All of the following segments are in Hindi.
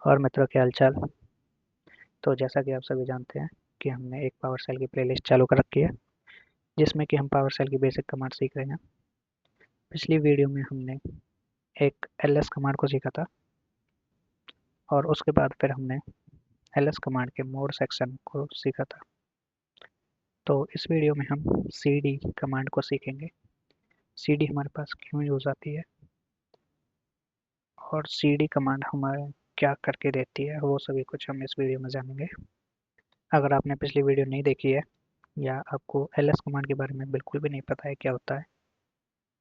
और मित्रों क्या हालचाल। तो जैसा कि आप सभी जानते हैं कि हमने एक पावर सेल की प्लेलिस्ट चालू कर रखी है जिसमें कि हम पावर सेल की बेसिक कमांड सीख रहे हैं। पिछली वीडियो में हमने एक ls कमांड को सीखा था और उसके बाद फिर हमने ls कमांड के मोड सेक्शन को सीखा था। तो इस वीडियो में हम cd कमांड को सीखेंगे। cd हमारे पास क्यों यूज आती है और cd कमांड हमारे क्या करके देती है, वो सभी कुछ हम इस वीडियो में जानेंगे। अगर आपने पिछली वीडियो नहीं देखी है या आपको ls कमांड के बारे में बिल्कुल भी नहीं पता है क्या होता है,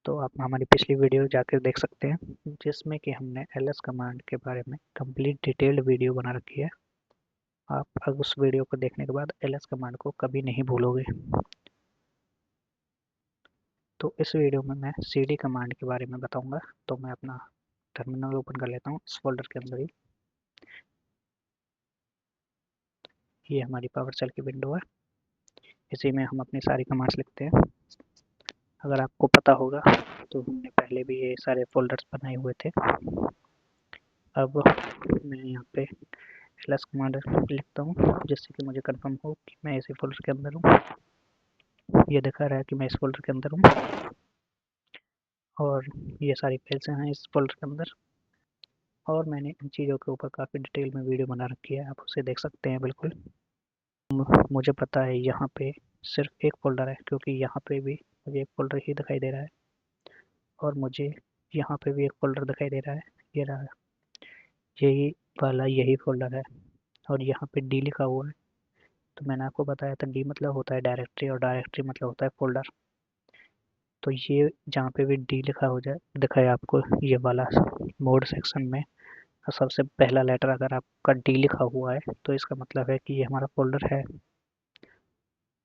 तो आप हमारी पिछली वीडियो जाकर देख सकते हैं जिसमें कि हमने ls कमांड के बारे में कंप्लीट डिटेल्ड वीडियो बना रखी है। आप अब उस वीडियो को देखने के बाद ls कमांड को कभी नहीं भूलोगे। तो इस वीडियो में मैं cd कमांड के बारे में बताऊंगा। तो मैं अपना टर्मिनल ओपन कर लेता हूँ इस फोल्डर के अंदर ही। ये हमारी पावर सेल की विंडो है, इसी में हम अपनी सारी कमांड्स लिखते हैं। अगर आपको पता होगा तो हमने पहले भी ये सारे फोल्डर्स बनाए हुए थे। अब मैं यहाँ पे ls कमांड लिखता हूँ जिससे कि मुझे कंफर्म हो कि मैं इसी फोल्डर के अंदर हूँ। ये दिखा रहा है कि मैं इस फोल्डर के अंदर हूँ और ये सारी फाइल्स हैं इस फोल्डर के अंदर। और मैंने इन चीज़ों के ऊपर काफ़ी डिटेल में वीडियो बना रखी है, आप उसे देख सकते हैं बिल्कुल। मुझे पता है यहाँ पे सिर्फ एक फ़ोल्डर है क्योंकि यहाँ पे भी मुझे एक फ़ोल्डर ही दिखाई दे रहा है और मुझे यहाँ पे भी एक फ़ोल्डर दिखाई दे रहा है। ये रहा, यही वाला यही फ़ोल्डर है और यहाँ पे डी लिखा हुआ है। तो मैंने आपको बताया था डी मतलब होता है डायरेक्टरी और डायरेक्टरी मतलब होता है फ़ोल्डर। तो ये जहाँ पे भी डी लिखा हो जाए दिखाए आपको ये वाला मोड सेक्शन में सबसे पहला लेटर अगर आपका डी लिखा हुआ है तो इसका मतलब है कि ये हमारा फोल्डर है।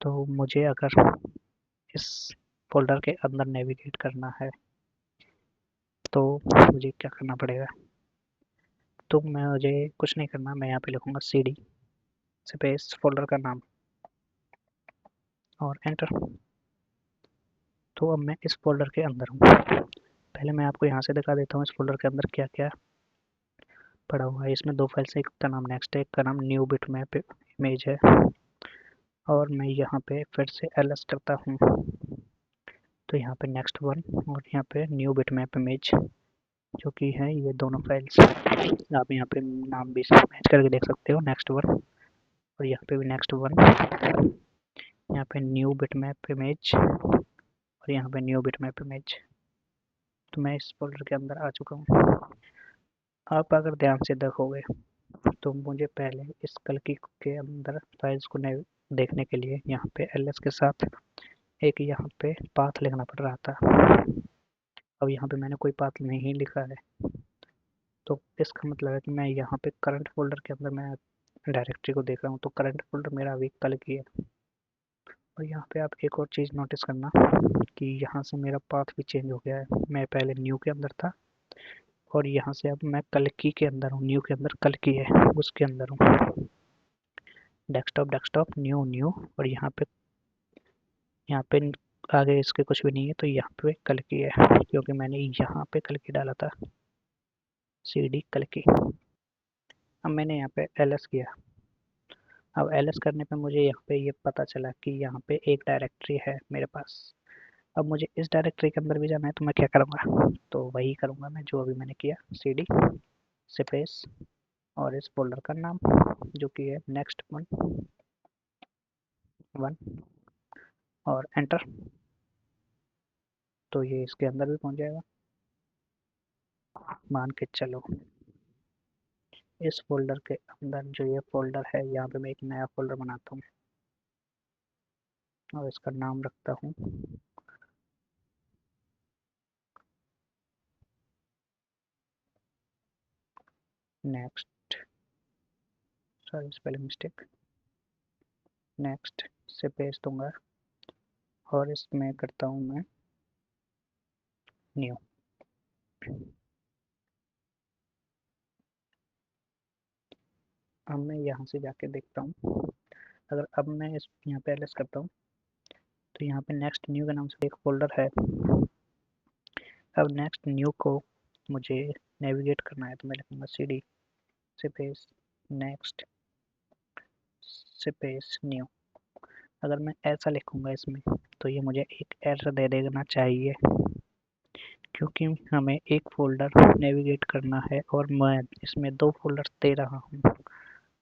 तो मुझे अगर इस फोल्डर के अंदर नेविगेट करना है तो मुझे क्या करना पड़ेगा। तो मुझे कुछ नहीं करना, मैं यहाँ पे लिखूँगा cd स्पेस फोल्डर का नाम और एंटर। तो अब मैं इस फोल्डर के अंदर हूँ। पहले मैं आपको यहाँ से दिखा देता हूँ इस फोल्डर के अंदर क्या क्या पड़ा हुआ है। इसमें दो फाइल्स है, एक का नाम नेक्स्ट है, एक का नाम न्यू बिटमैप इमेज है। और मैं यहाँ पे फिर से ls करता हूँ तो यहाँ पे नेक्स्ट वन और यहाँ पे न्यू बिटमैप इमेज जो कि है ये दोनों फाइल्स। आप यहाँ पे नाम भी मैच करके देख सकते हो, नेक्स्ट वन और यहाँ पे भी नेक्स्ट वन, यहाँ पे न्यू बिटमैप इमेज और यहाँ पे न्यू बिटमैप इमेज। तो मैं इस फोल्डर के अंदर आ चुका हूँ। आप अगर ध्यान से देखोगे तो मुझे पहले इस कलकी के अंदर फाइल्स को देखने के लिए यहाँ पे ls के साथ एक यहाँ पे पाथ लिखना पड़ रहा था। अब यहाँ पे मैंने कोई पाथ नहीं लिखा है तो इसका मतलब है कि मैं यहाँ पे करंट फोल्डर के अंदर मैं डायरेक्टरी को देख रहा हूँ। तो करंट फोल्डर मेरा अभी कल की है। और यहाँ पे आप एक और चीज़ नोटिस करना कि यहाँ से मेरा पाथ भी चेंज हो गया है। मैं पहले न्यू के अंदर था और यहाँ से अब मैं कल की के अंदर हूँ। न्यू के अंदर कल की है उसके अंदर हूँ। डेस्कटॉप डेस्कटॉप न्यू न्यू और यहाँ पे आगे इसके कुछ भी नहीं है तो यहाँ पे कल की है क्योंकि मैंने यहाँ पे कल की डाला था cd कल की। अब मैंने यहाँ पे ls किया। अब ls करने पे मुझे यहाँ पे ये पता चला कि यहाँ पे एक डायरेक्टरी है मेरे पास। अब मुझे इस डायरेक्टरी के अंदर भी जाना है तो मैं क्या करूँगा, तो वही करूँगा मैं जो अभी मैंने किया, cd स्पेस और इस फोल्डर का नाम जो कि है नेक्स्ट वन और एंटर। तो ये इसके अंदर भी पहुँच जाएगा। मान के चलो इस फोल्डर के अंदर जो ये फोल्डर है यहाँ पे मैं एक नया फोल्डर बनाता हूँ और इसका नाम रखता हूँ next, sorry spelling mistake, next space दूंगा और इसमें करता हूँ मैं न्यू। अब मैं यहाँ से जाके देखता हूँ, अगर अब मैं इस यहाँ पे ls करता हूँ तो यहाँ पे नेक्स्ट न्यू के नाम से एक फोल्डर है। अब नेक्स्ट न्यू को मुझे नेविगेट करना है तो मैं लिखूँगा cd space next space new. अगर मैं ऐसा लिखूंगा इसमें तो ये मुझे एक एरर दे देना चाहिए, क्योंकि हमें एक फोल्डर नेविगेट करना है और मैं इसमें दो फोल्डर दे रहा हूँ।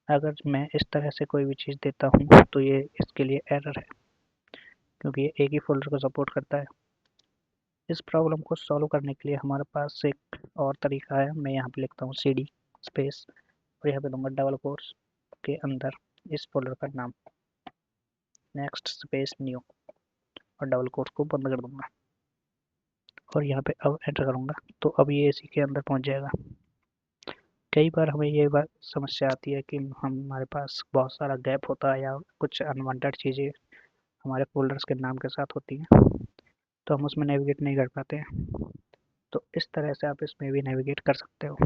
अगर मैं इस तरह से कोई भी चीज़ देता हूँ तो ये इसके लिए एरर है, क्योंकि ये एक ही फोल्डर को सपोर्ट करता है। इस प्रॉब्लम को सॉल्व करने के लिए हमारे पास एक और तरीका है। मैं यहाँ पे लिखता हूँ cd स्पेस और यहाँ पे दूंगा डबल कोट्स के अंदर इस फोल्डर का नाम नेक्स्ट स्पेस न्यू और डबल कोट्स को बंद कर दूंगा और यहाँ पे अब एंटर करूँगा तो अब ये इसी के अंदर पहुँच जाएगा। कई बार हमें ये बात समस्या आती है कि हमारे पास बहुत सारा गैप होता है या कुछ अनवांटेड चीज़ें हमारे फोल्डर्स के नाम के साथ होती हैं, तो हम उसमें नेविगेट नहीं कर पाते हैं। तो इस तरह से आप इसमें भी नेविगेट कर सकते हो।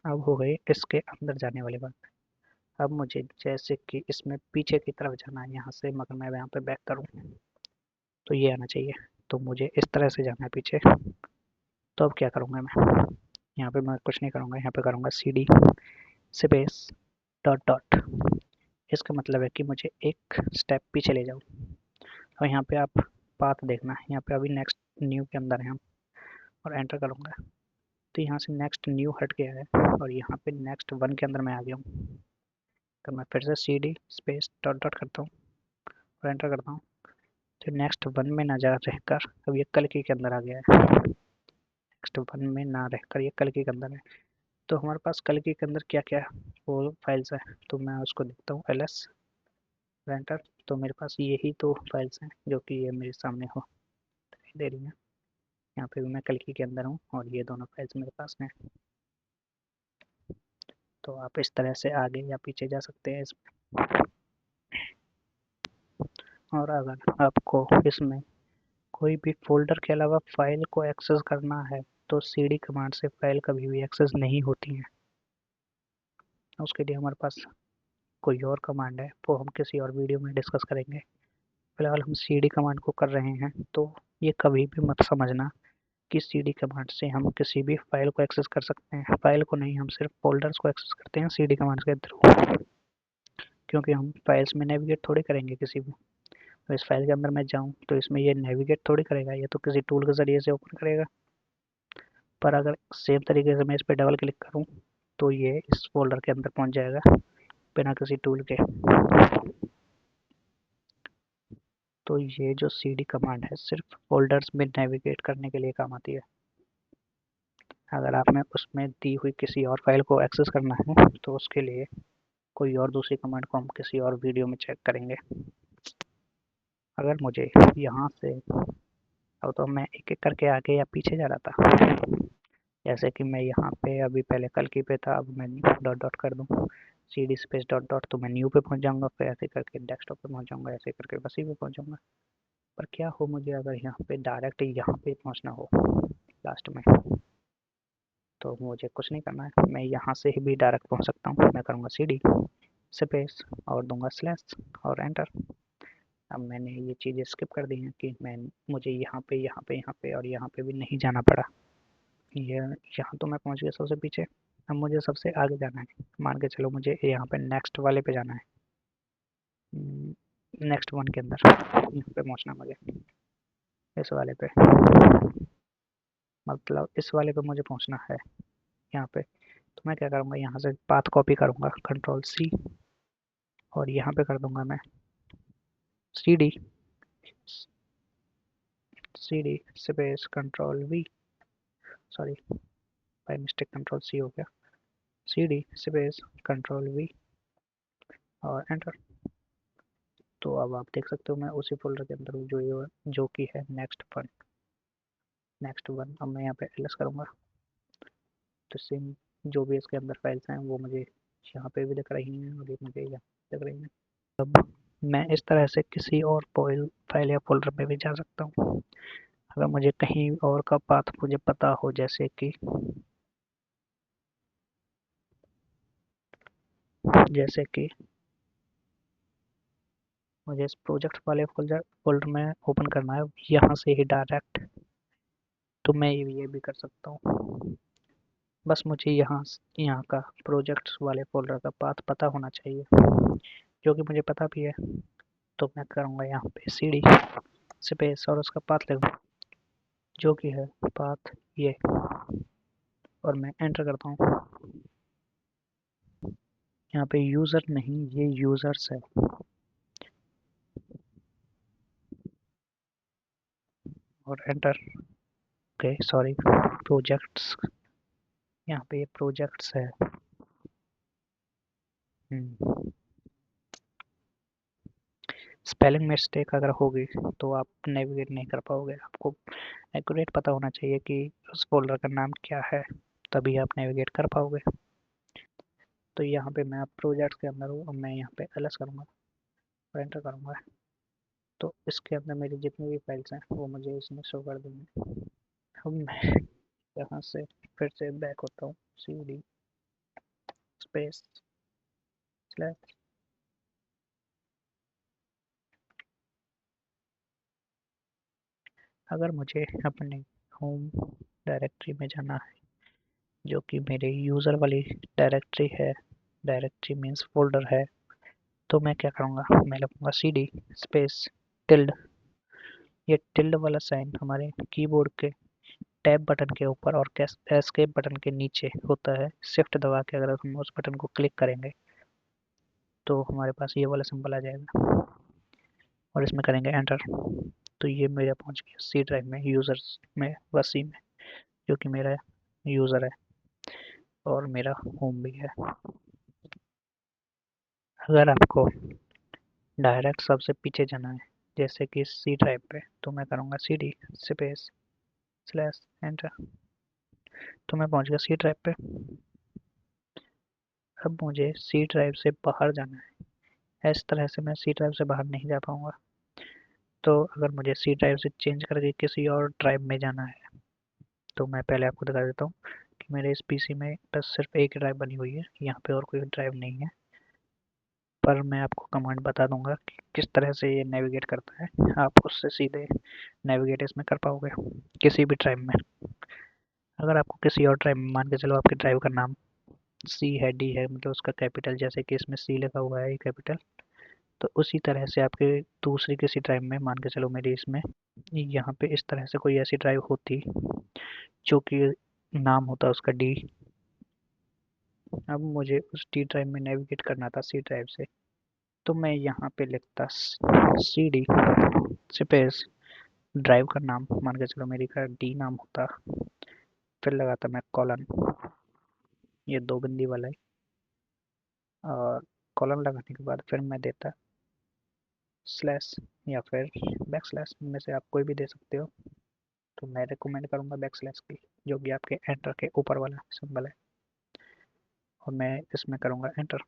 अब हो गई इसके अंदर जाने वाली बात। अब मुझे जैसे कि इसमें पीछे की तरफ जाना है यहाँ से, मगर मैं यहाँ पे बैक करूँ तो ये आना चाहिए, तो मुझे इस तरह से जाना है पीछे। तो अब क्या करूँगा मैं, यहाँ पे मैं कुछ नहीं करूँगा, यहाँ पे करूँगा cd स्पेस डॉट डॉट। इसका मतलब है कि मुझे एक स्टेप पीछे ले जाऊँ। और यहाँ पे आप पाथ देखना, यहाँ पे अभी नेक्स्ट न्यू के अंदर है हम, और एंटर करूँगा तो यहाँ से नेक्स्ट न्यू हट गया है और यहाँ पे नेक्स्ट वन के अंदर मैं आ गया हूँ। तो मैं फिर से cd स्पेस डॉट डॉट करता हूँ और एंटर करता हूँ तो नेक्स्ट वन में ना जा रहकर अब ये कल के अंदर आ गया है। नेक्स्ट वन में ना रहकर ये कल के अंदर है। तो हमारे पास कल के अंदर क्या क्या वो फाइल्स है, तो मैं उसको देखता हूँ ls एंटर। तो मेरे पास यही तो फाइल्स हैं जो कि ये मेरे सामने हो दे रही हैं। यहाँ पे भी मैं कल के अंदर हूँ और ये दोनों फाइल्स मेरे पास हैं। तो आप इस तरह से आगे या पीछे जा सकते हैं इसमें। और अगर आपको इसमें कोई भी फोल्डर के अलावा फाइल को एक्सेस करना है तो cd कमांड से फाइल कभी भी एक्सेस नहीं होती है। उसके लिए हमारे पास कोई और कमांड है, वो हम किसी और वीडियो में डिस्कस करेंगे। फिलहाल हम cd कमांड को कर रहे हैं, तो ये कभी भी मत समझना कि cd कमांड से हम किसी भी फाइल को एक्सेस कर सकते हैं। फाइल को नहीं, हम सिर्फ फोल्डर्स को एक्सेस करते हैं cd कमांड के थ्रू, क्योंकि हम फाइल्स में नेविगेट थोड़ी करेंगे किसी भी। तो इस फाइल के अंदर मैं जाऊँ तो इसमें ये नेविगेट थोड़ी करेगा, ये तो किसी टूल के ज़रिए से ओपन करेगा। पर अगर सेम तरीके से मैं इस पर डबल क्लिक करूँ तो ये इस फोल्डर के अंदर पहुँच जाएगा बिना किसी टूल के। तो ये जो cd कमांड है सिर्फ फोल्डर्स में नेविगेट करने के लिए काम आती है। अगर आप में उसमें दी हुई किसी और फाइल को एक्सेस करना है तो उसके लिए कोई और दूसरी कमांड को हम किसी और वीडियो में चेक करेंगे। अगर मुझे यहाँ से, अब तो मैं एक एक करके आगे या पीछे जा रहा था, जैसे कि मैं यहाँ पे अभी पहले कल की पे था, अब मैं डॉट डॉट कर दूँ cd स्पेस डॉट डॉट तो मैं न्यू पे पहुँच जाऊँगा, फिर ऐसे करके डेस्कटॉप पे पहुँच जाऊँगा, ऐसे करके बस ही पे पहुँच जाऊँगा। पर क्या हो, मुझे अगर यहाँ पे डायरेक्ट यहाँ पे पहुँचना हो लास्ट में, तो मुझे कुछ नहीं करना है, मैं यहाँ से ही भी डायरेक्ट पहुँच सकता हूँ। मैं करूँगा cd स्पेस और दूंगा स्लैश और एंटर। अब मैंने ये चीज़ें स्किप कर दी हैं कि मुझे यहाँ पे यहाँ पे यहाँ पे और यहाँ पे भी नहीं जाना पड़ा। ये यहाँ तो मैं पहुँच गया सबसे पीछे, अब मुझे सबसे आगे जाना है। मान के चलो मुझे यहाँ पे नेक्स्ट वाले पे जाना है, नेक्स्ट वन के अंदर यहाँ पे पहुँचना मुझे, इस वाले पे, मतलब इस वाले पे मुझे पहुँचना है यहाँ पे। तो मैं क्या करूँगा, यहाँ से पाथ कॉपी करूँगा कंट्रोल C और यहाँ पे कर दूंगा मैं cd space control V, sorry by mistake control C हो गया, cd स्पेस कंट्रोल V और एंटर। तो अब आप देख सकते हो मैं उसी फोल्डर के अंदर हूँ जो कि है नेक्स्ट वन। अब मैं यहाँ पे ls करूँगा तो सेम जो भी इसके अंदर फाइल्स हैं वो मुझे यहाँ पे भी दिख रही हैं और ये मुझे यहाँ दिख रही हैं। अब मैं इस तरह से किसी और फाइल या फोल्डर में भी जा सकता हूँ। अगर मुझे कहीं और का पाथ मुझे पता हो, जैसे कि मुझे इस प्रोजेक्ट वाले फोल्डर में ओपन करना है यहाँ से ही डायरेक्ट, तो मैं ये भी कर सकता हूँ। बस मुझे यहाँ का प्रोजेक्ट्स वाले फोल्डर का पाथ पता होना चाहिए, जो कि मुझे पता भी है। तो मैं करूँगा यहाँ पे cd स्पेस और उसका पाथ लिखूँ, जो कि है पाथ ये, और मैं एंटर करता हूँ। यहाँ पे यूज़र नहीं, ये यूज़र्स है। और एंटर। ओके सॉरी, प्रोजेक्ट्स, यहाँ पे ये प्रोजेक्ट्स है। स्पेलिंग मिस्टेक अगर होगी तो आप नेविगेट नहीं कर पाओगे। आपको एक्यूरेट पता होना चाहिए कि उस फोल्डर का नाम क्या है, तभी आप नेविगेट कर पाओगे। तो यहाँ पे मैं प्रोजेक्ट्स के अंदर हूँ और मैं यहाँ पे एलएस करूँगा और एंटर करूँगा। तो इसके अंदर मेरी जितनी भी फाइल्स हैं वो मुझे इसमें शो कर देंगे। अब मैं यहाँ से फिर से बैक होता हूँ, cd स्पेस स्लैश। अगर मुझे अपने होम डायरेक्टरी में जाना है, जो कि मेरे यूज़र वाली डायरेक्टरी है, डायरेक्टरी मीन्स फोल्डर है, तो मैं क्या करूँगा, मैं लिखूँगा cd स्पेस टिल्ड। ये टिल्ड वाला साइन हमारे कीबोर्ड के टैब बटन के ऊपर और एस्केप बटन के नीचे होता है। शिफ्ट दबा के अगर हम उस बटन को क्लिक करेंगे तो हमारे पास ये वाला सिंबल आ जाएगा और इसमें करेंगे एंटर। तो ये मेरा पहुंच गया सी ड्राइव में, यूज़र्स में, वसी में, जो कि मेरा यूज़र है और मेरा होम भी है। अगर आपको डायरेक्ट सबसे पीछे जाना है, जैसे कि सी ड्राइव पे, तो मैं करूँगा cd स्पेस स्लैश एंटर। तो मैं पहुंच गया सी ड्राइव पे। अब मुझे सी ड्राइव से बाहर जाना है। इस तरह से मैं सी ड्राइव से बाहर नहीं जा पाऊंगा। तो अगर मुझे सी ड्राइव से चेंज करके किसी और ड्राइव में जाना है, तो मैं पहले आपको दिखा देता हूँ कि मेरे इस पीसी में बस सिर्फ एक ड्राइव बनी हुई है, यहाँ पे और कोई ड्राइव नहीं है। पर मैं आपको कमांड बता दूंगा कि किस तरह से ये नेविगेट करता है। आप उससे सीधे नेविगेट इसमें कर पाओगे किसी भी ड्राइव में। अगर आपको किसी और ड्राइव में, मान के चलो आपके ड्राइव का नाम सी है, डी है, मतलब उसका कैपिटल, जैसे कि इसमें सी लिखा हुआ है, कैपिटल, तो उसी तरह से आपके दूसरी किसी ड्राइव में, मान के चलो मेरी इसमें यहाँ पे इस तरह से कोई ऐसी ड्राइव होती जो कि नाम होता उसका डी। अब मुझे उस डी ड्राइव में नेविगेट करना था सी ड्राइव से, तो मैं यहाँ पे लिखता cd स्पेस ड्राइव का नाम, मान के चलो मेरी का डी नाम होता, फिर लगाता मैं कॉलन, ये दो बिंदी वाला है, और कॉलन लगाने के बाद फिर मैं देता स्लैश या फिर बैक स्लैश, में से आप कोई भी दे सकते हो। तो मैं रिकमेंड करूँगा बैक स्लैश की, जो कि आपके एंटर के ऊपर वाला सिंबल है, और मैं इसमें करूँगा एंटर।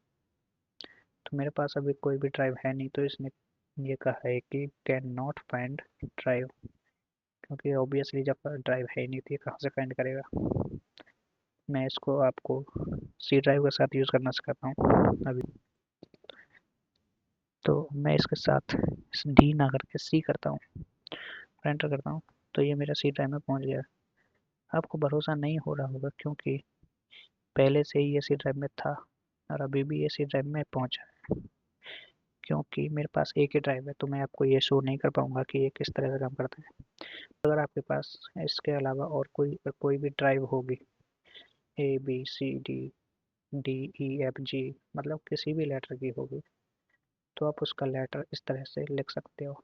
तो मेरे पास अभी कोई भी ड्राइव है नहीं, तो इसने ये कहा है कि कैन नॉट फाइंड ड्राइव, क्योंकि ऑब्वियसली जब ड्राइव है ही नहीं तो ये कहाँ से फाइंड करेगा। मैं इसको आपको सी ड्राइव के साथ यूज़ करना सिखाता हूँ अभी। तो मैं इसके साथ डी ना करके सी करता हूँ, एंटर करता हूँ, तो ये मेरा सी ड्राइव में पहुँच गया। आपको भरोसा नहीं हो रहा होगा क्योंकि पहले से ही ये सी ड्राइव में था और अभी भी ये सी ड्राइव में पहुँचा है, क्योंकि मेरे पास एक ही ड्राइव है, तो मैं आपको ये शो नहीं कर पाऊँगा कि ये किस तरह से काम करता है। अगर आपके पास इसके अलावा और कोई भी ड्राइव होगी, A B C D D E F G, मतलब किसी भी लेटर की होगी, तो आप उसका लेटर इस तरह से लिख सकते हो,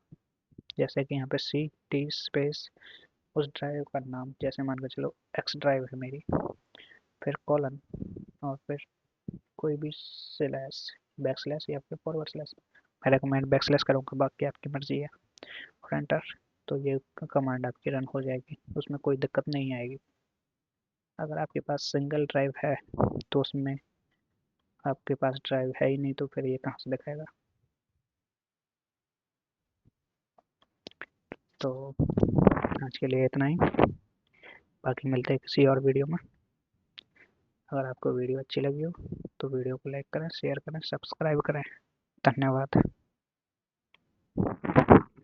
जैसे कि यहाँ पे सी टी स्पेस उस ड्राइव का नाम, जैसे मान के चलो एक्स ड्राइव है मेरी, फिर कॉलन, और फिर कोई भी स्लैश, बैक स्लैश या फिर फॉरवर्ड स्लैश। मैं रेकमेंड बैक स्लैश करूँगा, बाकी आपकी मर्जी है, और एंटर। तो ये कमांड आपकी रन हो जाएगी, उसमें कोई दिक्कत नहीं आएगी। अगर आपके पास सिंगल ड्राइव है तो उसमें आपके पास ड्राइव है ही नहीं, तो फिर ये कहाँ से दिखाएगा। तो आज के लिए इतना ही, बाकी मिलते हैं किसी और वीडियो में। अगर आपको वीडियो अच्छी लगी हो तो वीडियो को लाइक करें, शेयर करें, सब्सक्राइब करें। धन्यवाद।